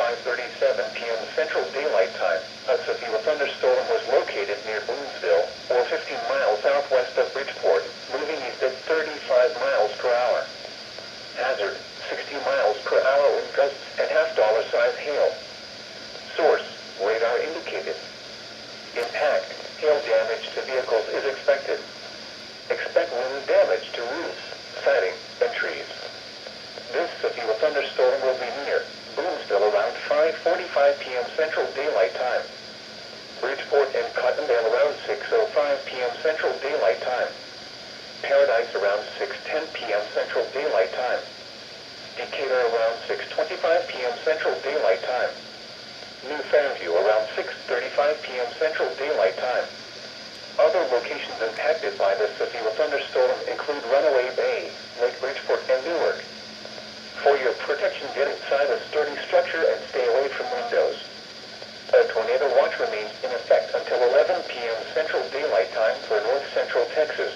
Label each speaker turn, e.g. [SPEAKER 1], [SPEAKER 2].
[SPEAKER 1] 5:37 p.m. Central Daylight Time, a severe thunderstorm was located near Boonsville, or 15 miles southwest of Bridgeport, moving east at 35 miles per hour. Hazard, 60 miles per hour wind gusts and half-dollar-size hail. Source, radar indicated. Impact, hail damage to vehicles is expected. Expect wind damage to roofs, siding, and trees. This severe thunderstorm will be near Boonsville around 5:45 p.m. Central Daylight Time. Bridgeport and Cottondale around 6:05 p.m. Central Daylight Time. Paradise around 6:10 p.m. Central Daylight Time. Decatur around 6:25 p.m. Central Daylight Time. New Fairview around 6:35 p.m. Central Daylight Time. Other locations impacted by this severe thunderstorm include Runaway Bay, Lake Bridgeport, and Newark. For your protection, get inside a sturdy structure and stay away from windows. A tornado watch remains in effect until 11 p.m. Central Daylight Time for North Central Texas.